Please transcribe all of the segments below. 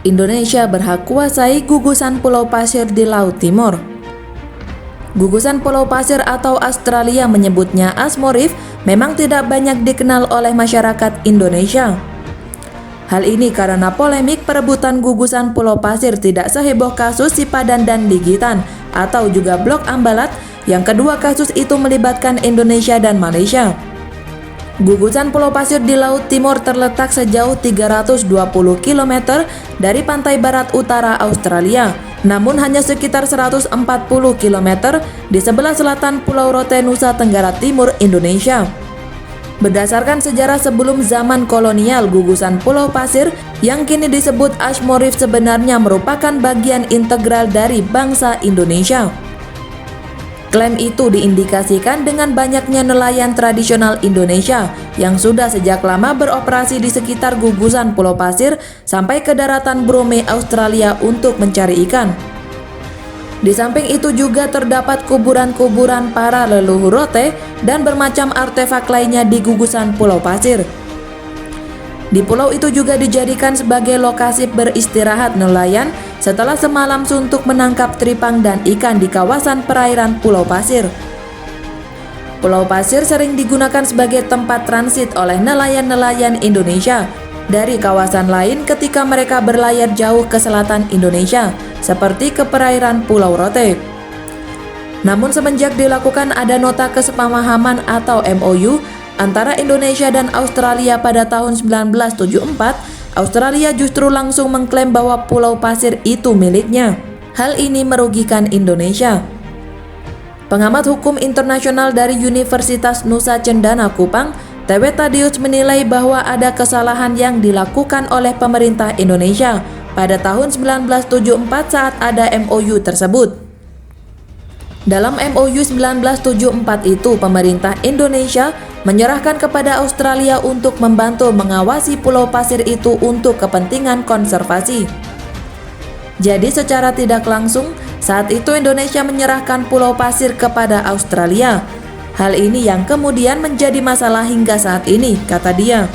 Indonesia berhak kuasai gugusan pulau pasir di Laut Timur. Gugusan pulau pasir atau Australia menyebutnya Asmo Reef memang tidak banyak dikenal oleh masyarakat Indonesia. Hal ini karena polemik perebutan gugusan pulau pasir tidak seheboh kasus Sipadan dan Ligitan atau juga Blok Ambalat, yang kedua kasus itu melibatkan Indonesia dan Malaysia. Gugusan pulau pasir di Laut Timur terletak sejauh 320 km dari pantai barat utara Australia, namun hanya sekitar 140 km di sebelah selatan Pulau Rote, Nusa Tenggara Timur, Indonesia. Berdasarkan sejarah sebelum zaman kolonial, gugusan pulau pasir yang kini disebut Asmo Reef sebenarnya merupakan bagian integral dari bangsa Indonesia. Klaim itu diindikasikan dengan banyaknya nelayan tradisional Indonesia yang sudah sejak lama beroperasi di sekitar gugusan pulau pasir sampai ke daratan Brome, Australia untuk mencari ikan. Di samping itu juga terdapat kuburan-kuburan para leluhur Rote dan bermacam artefak lainnya di gugusan pulau pasir. Di pulau itu juga dijadikan sebagai lokasi beristirahat nelayan setelah semalam suntuk menangkap tripang dan ikan di kawasan perairan Pulau Pasir. Pulau Pasir sering digunakan sebagai tempat transit oleh nelayan-nelayan Indonesia dari kawasan lain ketika mereka berlayar jauh ke selatan Indonesia, seperti ke perairan Pulau Rote. Namun semenjak dilakukan ada nota kesepamahaman atau MOU antara Indonesia dan Australia pada tahun 1974, Australia justru langsung mengklaim bahwa pulau pasir itu miliknya. Hal ini merugikan Indonesia. Pengamat hukum internasional dari Universitas Nusa Cendana Kupang, TW Tadius, menilai bahwa ada kesalahan yang dilakukan oleh pemerintah Indonesia pada tahun 1974 saat ada MOU tersebut. Dalam MOU 1974 itu, pemerintah Indonesia menyerahkan kepada Australia untuk membantu mengawasi pulau pasir itu untuk kepentingan konservasi. Jadi secara tidak langsung, saat itu Indonesia menyerahkan pulau pasir kepada Australia. Hal ini yang kemudian menjadi masalah hingga saat ini, kata dia.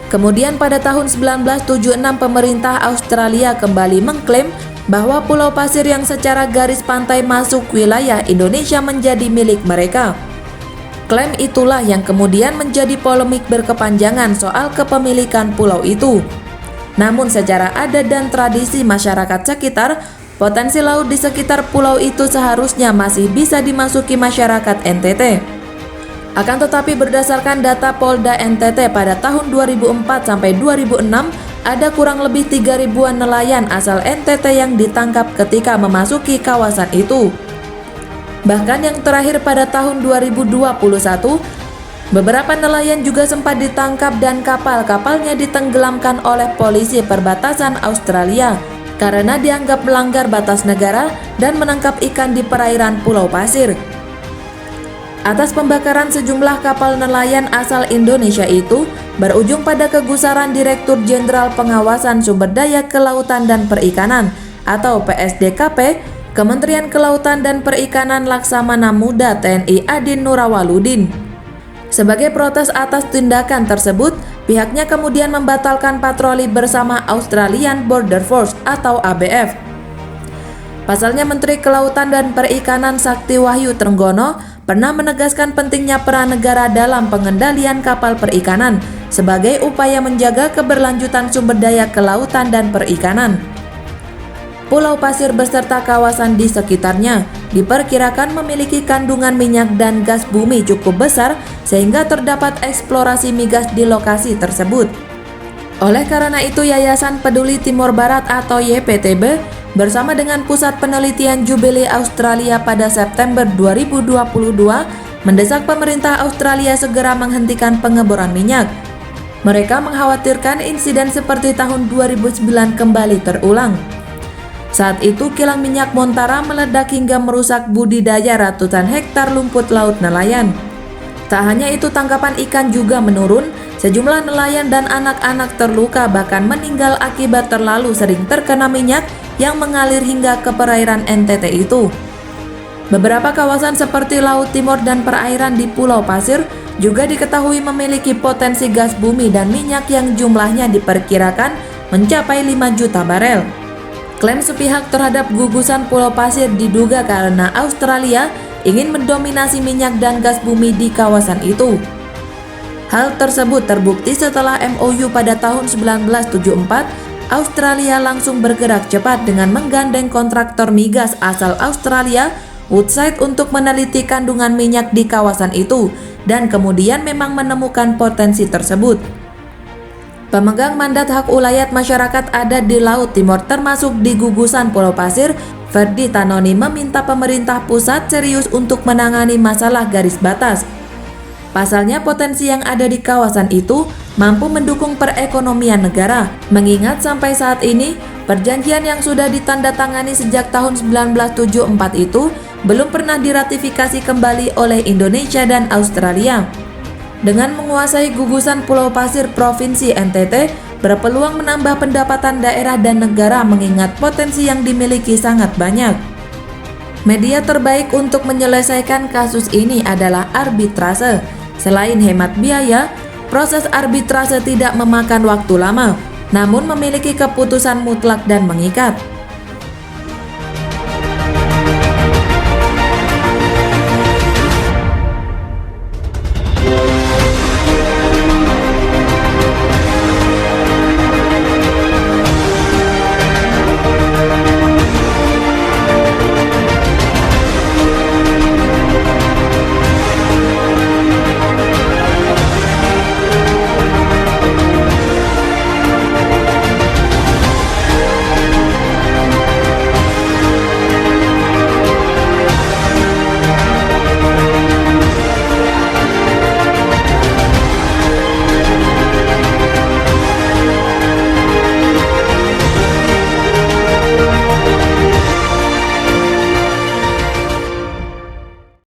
Kemudian pada tahun 1976 pemerintah Australia kembali mengklaim bahwa pulau pasir yang secara garis pantai masuk wilayah Indonesia menjadi milik mereka. Klaim itulah yang kemudian menjadi polemik berkepanjangan soal kepemilikan pulau itu. Namun secara adat dan tradisi masyarakat sekitar, potensi laut di sekitar pulau itu seharusnya masih bisa dimasuki masyarakat NTT. Akan tetapi berdasarkan data Polda NTT pada tahun 2004 sampai 2006, ada kurang lebih 3.000-an nelayan asal NTT yang ditangkap ketika memasuki kawasan itu. Bahkan yang terakhir pada tahun 2021, beberapa nelayan juga sempat ditangkap dan kapal-kapalnya ditenggelamkan oleh polisi perbatasan Australia karena dianggap melanggar batas negara dan menangkap ikan di perairan Pulau Pasir. Atas pembakaran sejumlah kapal nelayan asal Indonesia itu berujung pada kegusaran Direktur Jenderal Pengawasan Sumber Daya Kelautan dan Perikanan atau PSDKP, Kementerian Kelautan dan Perikanan Laksamana Muda TNI Adin Nurawaludin. Sebagai protes atas tindakan tersebut, pihaknya kemudian membatalkan patroli bersama Australian Border Force atau ABF. Pasalnya Menteri Kelautan dan Perikanan Sakti Wahyu Trenggono pernah menegaskan pentingnya peran negara dalam pengendalian kapal perikanan sebagai upaya menjaga keberlanjutan sumber daya kelautan dan perikanan. Pulau Pasir beserta kawasan di sekitarnya diperkirakan memiliki kandungan minyak dan gas bumi cukup besar sehingga terdapat eksplorasi migas di lokasi tersebut. Oleh karena itu, Yayasan Peduli Timur Barat atau YPTB bersama dengan Pusat Penelitian Jubilee Australia pada September 2022 mendesak pemerintah Australia segera menghentikan pengeboran minyak. Mereka mengkhawatirkan insiden seperti tahun 2009 kembali terulang. Saat itu kilang minyak Montara meledak hingga merusak budidaya ratusan hektar rumput laut nelayan. Tak hanya itu, tangkapan ikan juga menurun, sejumlah nelayan dan anak-anak terluka bahkan meninggal akibat terlalu sering terkena minyak yang mengalir hingga ke perairan NTT itu. Beberapa kawasan seperti Laut Timur dan perairan di Pulau Pasir juga diketahui memiliki potensi gas bumi dan minyak yang jumlahnya diperkirakan mencapai 5 juta barel. Klaim sepihak terhadap gugusan Pulau Pasir diduga karena Australia ingin mendominasi minyak dan gas bumi di kawasan itu. Hal tersebut terbukti setelah MOU pada tahun 1974, Australia langsung bergerak cepat dengan menggandeng kontraktor migas asal Australia, Woodside, untuk meneliti kandungan minyak di kawasan itu, dan kemudian memang menemukan potensi tersebut. Pemegang mandat hak ulayat masyarakat adat di Laut Timur termasuk di gugusan Pulau Pasir, Ferdi Tanoni, meminta pemerintah pusat serius untuk menangani masalah garis batas. Pasalnya potensi yang ada di kawasan itu mampu mendukung perekonomian negara, mengingat sampai saat ini perjanjian yang sudah ditandatangani sejak tahun 1974 itu belum pernah diratifikasi kembali oleh Indonesia dan Australia. Dengan menguasai gugusan Pulau Pasir, Provinsi NTT berpeluang menambah pendapatan daerah dan negara mengingat potensi yang dimiliki sangat banyak. Media terbaik untuk menyelesaikan kasus ini adalah arbitrase. Selain hemat biaya, proses arbitrase tidak memakan waktu lama, namun memiliki keputusan mutlak dan mengikat.